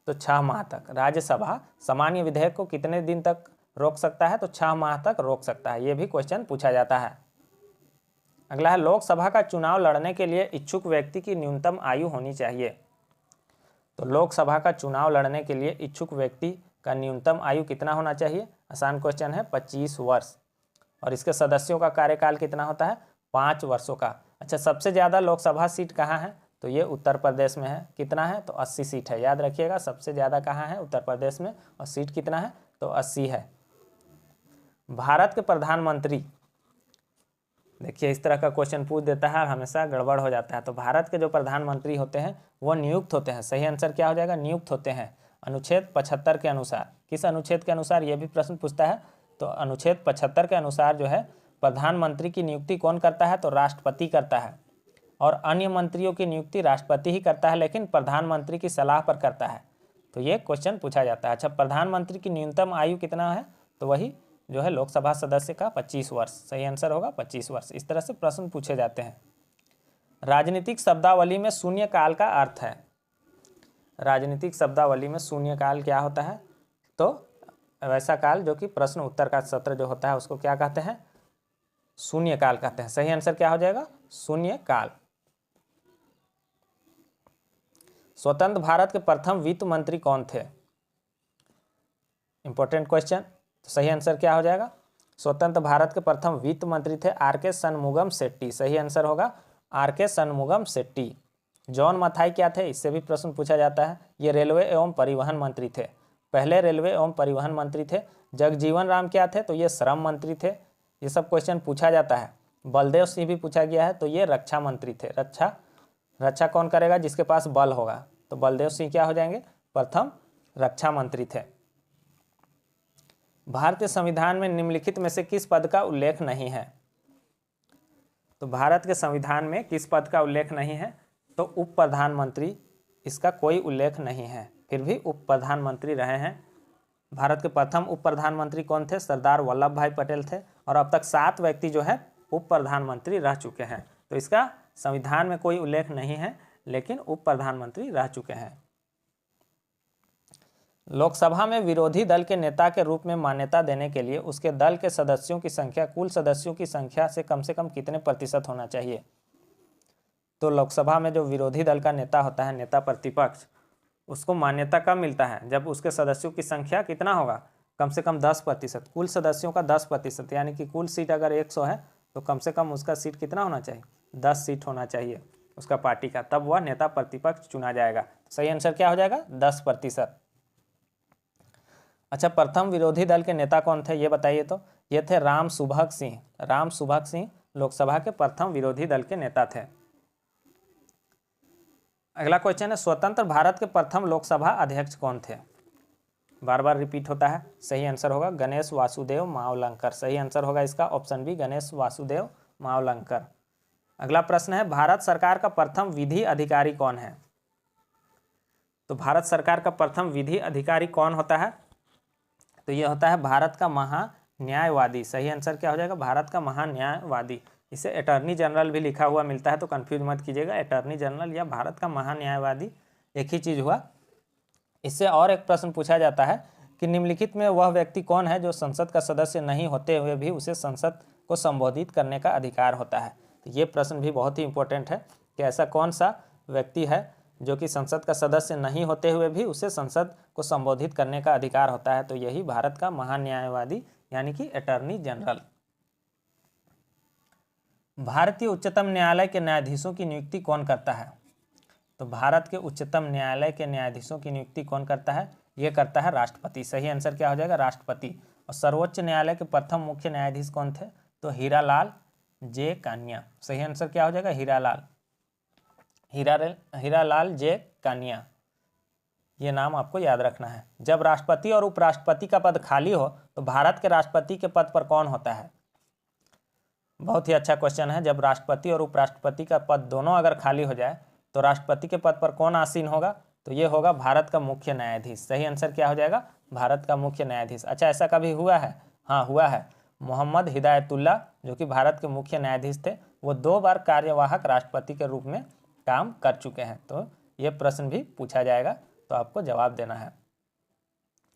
तो 6 माह तक। राज्यसभा सामान्य विधेयक को कितने दिन तक रोक सकता है? तो 6 माह तक रोक सकता है। ये भी क्वेश्चन पूछा जाता है। अगला है, लोकसभा का चुनाव लड़ने के लिए इच्छुक व्यक्ति की न्यूनतम आयु होनी चाहिए। तो लोकसभा का चुनाव लड़ने के लिए इच्छुक व्यक्ति का न्यूनतम आयु कितना होना चाहिए? आसान क्वेश्चन है, 25 वर्ष। और इसके सदस्यों का कार्यकाल कितना होता है? 5 वर्षों का। अच्छा, सबसे ज़्यादा लोकसभा सीट कहाँ है? तो ये उत्तर प्रदेश में है। कितना है? तो 80 सीट है। याद रखिएगा, सबसे ज़्यादा कहाँ है? उत्तर प्रदेश में। और सीट कितना है? तो 80 है। भारत के प्रधानमंत्री, देखिए इस तरह का क्वेश्चन पूछ देता है और हमेशा गड़बड़ हो जाता है। तो भारत के जो प्रधानमंत्री होते हैं वो नियुक्त होते हैं। सही आंसर क्या हो जाएगा? नियुक्त होते हैं अनुच्छेद 75 के अनुसार। किस अनुच्छेद के अनुसार? ये भी प्रश्न पूछता है। तो अनुच्छेद 75 के अनुसार जो है प्रधानमंत्री की नियुक्ति कौन करता है? तो राष्ट्रपति करता है। और अन्य मंत्रियों की नियुक्ति राष्ट्रपति ही करता है, लेकिन प्रधानमंत्री की सलाह पर करता है। तो ये क्वेश्चन पूछा जाता है। अच्छा, प्रधानमंत्री की न्यूनतम आयु कितना है? तो वही जो है लोकसभा सदस्य का 25 वर्ष। सही आंसर होगा 25 वर्ष। इस तरह से प्रश्न पूछे जाते हैं। राजनीतिक शब्दावली में शून्य काल का अर्थ है। राजनीतिक शब्दावली में शून्य काल क्या होता है? तो वैसा काल जो कि प्रश्न उत्तर का सत्र जो होता है उसको क्या कहते हैं? शून्य काल कहते हैं। सही आंसर क्या हो जाएगा? शून्य काल। स्वतंत्र भारत के प्रथम वित्त मंत्री कौन थे? Important question. तो सही आंसर क्या हो जाएगा? स्वतंत्र भारत के प्रथम वित्त मंत्री थे आर.के. शनमुगम शेट्टी। सही आंसर होगा आर.के. शनमुगम शेट्टी। जॉन मथाई क्या थे? इससे भी प्रश्न पूछा जाता है। ये रेलवे एवं परिवहन मंत्री थे, पहले रेलवे एवं परिवहन मंत्री थे। जगजीवन राम क्या थे? तो ये श्रम मंत्री थे। ये सब क्वेश्चन पूछा जाता है। बलदेव सिंह भी पूछा गया है, तो ये रक्षा मंत्री थे। रक्षा कौन करेगा? जिसके पास बल होगा। तो बलदेव सिंह क्या हो जाएंगे? प्रथम रक्षा मंत्री थे। भारतीय संविधान में निम्नलिखित में से किस पद का उल्लेख नहीं है? तो भारत के संविधान में किस पद का उल्लेख नहीं है? तो उप प्रधानमंत्री, इसका कोई उल्लेख नहीं है। फिर भी उप प्रधानमंत्री रहे हैं। भारत के प्रथम उप प्रधानमंत्री कौन थे? सरदार वल्लभ भाई पटेल थे। और अब तक 7 व्यक्ति जो है उप प्रधानमंत्री रह चुके हैं। तो इसका संविधान में कोई उल्लेख नहीं है, लेकिन उप प्रधानमंत्री रह चुके हैं। लोकसभा में विरोधी दल के नेता के रूप में मान्यता देने के लिए उसके दल के सदस्यों की संख्या कुल सदस्यों की संख्या से कम कितने प्रतिशत होना चाहिए? तो लोकसभा में जो विरोधी दल का नेता होता है, नेता प्रतिपक्ष, उसको मान्यता कब मिलता है? जब उसके सदस्यों की संख्या कितना होगा? कम से कम 10%। कुल सदस्यों का 10%, यानी कि कुल सीट अगर 100 है तो कम से कम उसका सीट कितना होना चाहिए? 10 सीट होना चाहिए उसका पार्टी का, तब वह नेता प्रतिपक्ष चुना जाएगा। सही आंसर क्या हो जाएगा? 10%। अच्छा, प्रथम विरोधी दल के नेता कौन थे ये बताइए। तो ये थे राम सुभग सिंह। राम सुभग सिंह लोकसभा के प्रथम विरोधी दल के नेता थे। अगला क्वेश्चन है, स्वतंत्र भारत के प्रथम लोकसभा अध्यक्ष कौन थे? बार बार रिपीट होता है। सही आंसर होगा गणेश वासुदेव मावलंकर। सही आंसर होगा इसका ऑप्शन बी, गणेश वासुदेव मावलंकर। अगला प्रश्न है, भारत सरकार का प्रथम विधि अधिकारी कौन है? तो भारत सरकार का प्रथम विधि अधिकारी कौन होता है? तो ये होता है भारत का महान्यायवादी। सही आंसर क्या हो जाएगा? भारत का महान्यायवादी। इसे अटॉर्नी जनरल भी लिखा हुआ मिलता है, तो कंफ्यूज मत कीजिएगा। अटॉर्नी जनरल या भारत का महान्यायवादी एक ही चीज़ हुआ। इससे और एक प्रश्न पूछा जाता है कि निम्नलिखित में वह व्यक्ति कौन है जो संसद का सदस्य नहीं होते हुए भी उसे संसद को संबोधित करने का अधिकार होता है? तो ये प्रश्न भी बहुत ही इंपॉर्टेंट है कि ऐसा कौन सा व्यक्ति है जो कि संसद का सदस्य नहीं होते हुए भी उसे संसद को संबोधित करने का अधिकार होता है? तो यही भारत का महान्यायवादी यानी कि अटॉर्नी जनरल। भारतीय उच्चतम न्यायालय के न्यायाधीशों की नियुक्ति कौन करता है? तो भारत के उच्चतम न्यायालय के न्यायाधीशों की नियुक्ति कौन करता है? ये करता है राष्ट्रपति। सही आंसर क्या हो जाएगा? राष्ट्रपति। और सर्वोच्च न्यायालय के प्रथम मुख्य न्यायाधीश कौन थे? तो हीरालाल जे कानिया। सही आंसर क्या हो जाएगा? हीरालाल जे कानिया। ये नाम आपको याद रखना है। जब राष्ट्रपति और उपराष्ट्रपति का पद खाली हो तो भारत के राष्ट्रपति के पद पर कौन होता है? बहुत ही अच्छा क्वेश्चन है। जब राष्ट्रपति और उपराष्ट्रपति का पद दोनों अगर खाली हो जाए तो राष्ट्रपति के पद पर कौन आसीन होगा? तो ये होगा भारत का मुख्य न्यायाधीश। सही आंसर क्या हो जाएगा? भारत का मुख्य न्यायाधीश। अच्छा, ऐसा कभी हुआ है? हाँ, हुआ है। मोहम्मद हिदायतुल्लाह जो कि भारत के मुख्य न्यायाधीश थे, वो 2 बार कार्यवाहक राष्ट्रपति के रूप में काम कर चुके हैं। तो ये प्रश्न भी पूछा जाएगा, तो आपको जवाब देना है।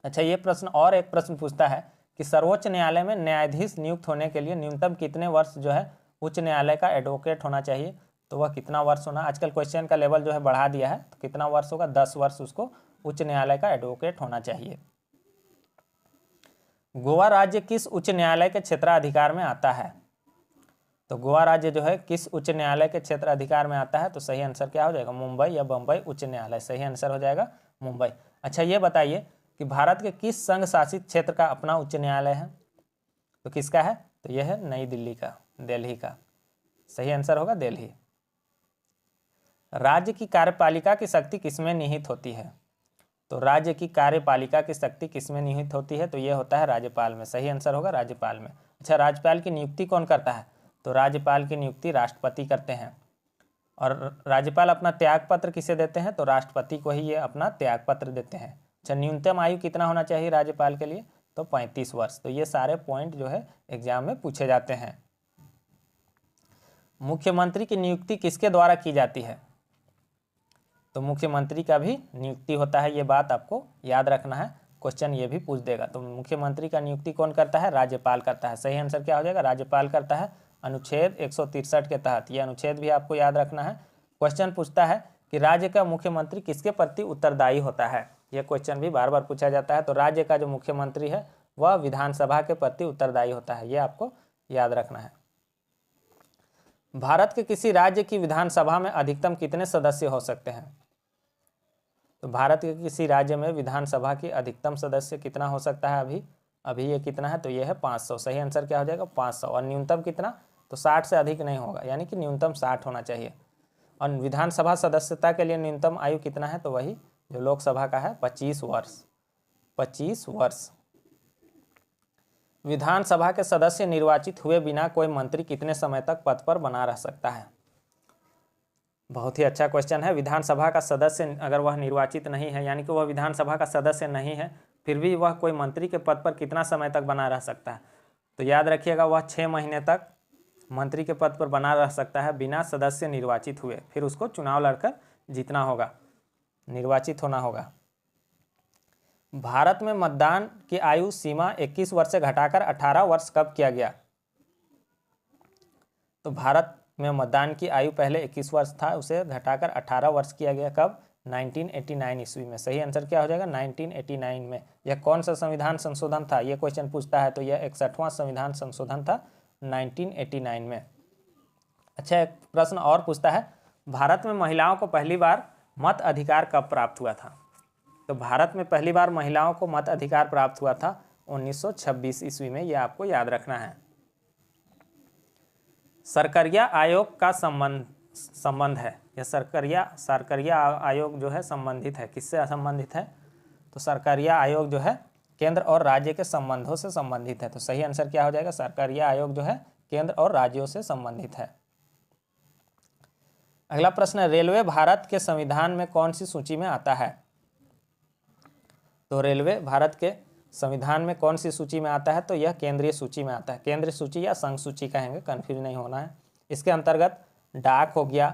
अच्छा, ये प्रश्न और एक प्रश्न पूछता है कि सर्वोच्च न्यायालय में न्यायाधीश नियुक्त होने के लिए न्यूनतम कितने वर्ष जो है उच्च न्यायालय का एडवोकेट होना चाहिए? तो वह कितना वर्ष होना? आजकल क्वेश्चन का लेवल जो है बढ़ा दिया है, तो कितना वर्ष होगा? 10 वर्ष उसको उच्च न्यायालय का एडवोकेट होना चाहिए। गोवा राज्य किस उच्च न्यायालय के क्षेत्राधिकार में आता है? तो गोवा राज्य जो है किस उच्च न्यायालय के क्षेत्राधिकार में आता है? तो सही आंसर क्या हो जाएगा? मुंबई या बम्बई उच्च न्यायालय। सही आंसर हो जाएगा मुंबई। अच्छा, ये बताइए कि भारत के किस संघ शासित क्षेत्र का अपना उच्च न्यायालय है? तो किसका है? तो यह है नई दिल्ली का, दिल्ली का। सही आंसर होगा दिल्ली। राज्य की कार्यपालिका की शक्ति किसमें निहित होती है? तो राज्य की कार्यपालिका की शक्ति किसमें निहित होती है? तो यह होता है राज्यपाल में। सही आंसर होगा राज्यपाल में। अच्छा, राज्यपाल की नियुक्ति कौन करता है? तो राज्यपाल की नियुक्ति राष्ट्रपति करते हैं। और राज्यपाल अपना त्याग पत्र किसे देते हैं? तो राष्ट्रपति को ही ये अपना त्याग पत्र देते हैं। अच्छा, न्यूनतम आयु कितना होना चाहिए राज्यपाल के लिए? तो 35 वर्ष। तो ये सारे पॉइंट जो है एग्जाम में पूछे जाते हैं। मुख्यमंत्री की नियुक्ति किसके द्वारा की जाती है? तो मुख्यमंत्री का भी नियुक्ति होता है, ये बात आपको याद रखना है। क्वेश्चन ये भी पूछ देगा। तो मुख्यमंत्री का नियुक्ति कौन करता है? राज्यपाल करता है। सही आंसर क्या हो जाएगा? राज्यपाल करता है, अनुच्छेद 163 के तहत। ये अनुच्छेद भी आपको याद रखना है। क्वेश्चन पूछता है कि राज्य का मुख्यमंत्री किसके प्रति उत्तरदायी होता है? यह क्वेश्चन भी बार बार पूछा जाता है। तो राज्य का जो मुख्यमंत्री है वह विधानसभा के प्रति उत्तरदायी होता है, ये आपको याद रखना है। भारत के किसी राज्य की विधानसभा में अधिकतम कितने सदस्य हो सकते हैं? तो भारत के किसी राज्य में विधानसभा की अधिकतम सदस्य कितना हो सकता है? अभी ये कितना है? तो ये है 500। सही आंसर क्या हो जाएगा? 500। और न्यूनतम कितना? तो 60 से अधिक नहीं होगा, यानी कि न्यूनतम 60 होना चाहिए। और विधानसभा सदस्यता के लिए न्यूनतम आयु कितना है? तो वही जो लोकसभा का है 25 वर्ष। 25 वर्ष। विधानसभा के सदस्य निर्वाचित हुए बिना कोई मंत्री कितने समय तक पद पर बना रह सकता है? बहुत ही अच्छा क्वेश्चन है। विधानसभा का सदस्य अगर वह निर्वाचित नहीं है, यानी कि वह विधानसभा का सदस्य नहीं है, फिर भी वह कोई मंत्री के पद पर कितना समय तक बना रह सकता है? तो याद रखिएगा, वह 6 महीने तक मंत्री के पद पर बना रह सकता है बिना सदस्य निर्वाचित हुए। फिर उसको चुनाव लड़कर जीतना होगा, निर्वाचित होना होगा। भारत में मतदान की आयु सीमा 21 वर्ष से घटाकर 18 वर्ष कब किया गया? तो भारत में मतदान की आयु पहले 21 वर्ष था, उसे घटाकर 18 वर्ष किया गया। कब? 1989 ईस्वी में। सही आंसर क्या हो जाएगा? 1989 में। यह कौन सा संविधान संशोधन था? यह क्वेश्चन पूछता है, तो यह 61वां संविधान संशोधन था 1989 में। अच्छा, एक प्रश्न और पूछता है, भारत में महिलाओं को पहली बार मत अधिकार कब प्राप्त हुआ था? तो भारत में पहली बार महिलाओं को मत अधिकार प्राप्त हुआ था 1926 ईस्वी में। यह आपको याद रखना है। सरकरिया आयोग का संबंध है, यह सरकरिया आयोग जो है संबंधित है, किससे संबंधित है? तो सरकरिया आयोग जो है केंद्र और राज्य के संबंधों से संबंधित है। तो सही आंसर क्या हो जाएगा? सरकरिया आयोग जो है केंद्र और राज्यों से संबंधित है। अगला प्रश्न है, रेलवे भारत के संविधान में कौन सी सूची में आता है? तो रेलवे भारत के संविधान में कौन सी सूची में आता है? तो यह केंद्रीय सूची में आता है। केंद्रीय सूची या संघ सूची कहेंगे, कंफ्यूज नहीं होना है। इसके अंतर्गत डाक हो गया,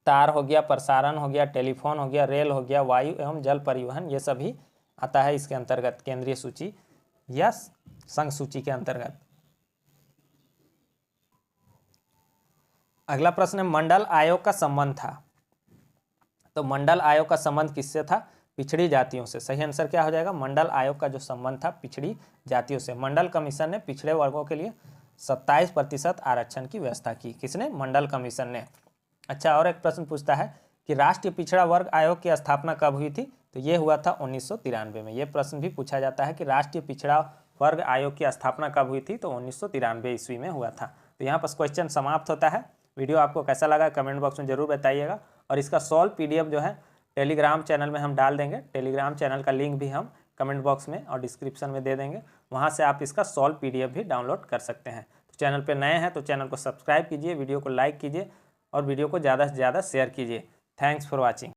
तार हो गया, प्रसारण हो गया, टेलीफोन हो गया, रेल हो गया, वायु एवं जल परिवहन, ये सभी आता है इसके अंतर्गत, केंद्रीय सूची या संघ सूची के अंतर्गत। अगला प्रश्न है, मंडल आयोग का संबंध था। तो मंडल आयोग का संबंध किससे था? पिछड़ी जातियों से। सही आंसर क्या हो जाएगा? मंडल आयोग का जो संबंध था पिछड़ी जातियों से। मंडल कमीशन ने पिछड़े वर्गों के लिए 27% आरक्षण की व्यवस्था की। किसने? मंडल कमीशन ने। अच्छा, और एक प्रश्न पूछता है कि राष्ट्रीय पिछड़ा वर्ग आयोग की स्थापना कब हुई थी? तो ये हुआ था 1993 में। ये प्रश्न भी पूछा जाता है कि राष्ट्रीय पिछड़ा वर्ग आयोग की स्थापना कब हुई थी? तो 1993 ईस्वी में हुआ था। तो यहाँ पर क्वेश्चन समाप्त होता है। वीडियो आपको कैसा लगा कमेंट बॉक्स में जरूर बताइएगा। और इसका सॉल्व PDF जो है टेलीग्राम चैनल में हम डाल देंगे। टेलीग्राम चैनल का लिंक भी हम कमेंट बॉक्स में और डिस्क्रिप्शन में दे देंगे। वहाँ से आप इसका सॉल्व PDF भी डाउनलोड कर सकते हैं। तो चैनल पे नए हैं तो चैनल को सब्सक्राइब कीजिए, वीडियो को लाइक कीजिए और वीडियो को ज़्यादा से ज़्यादा शेयर कीजिए। Thanks for watching.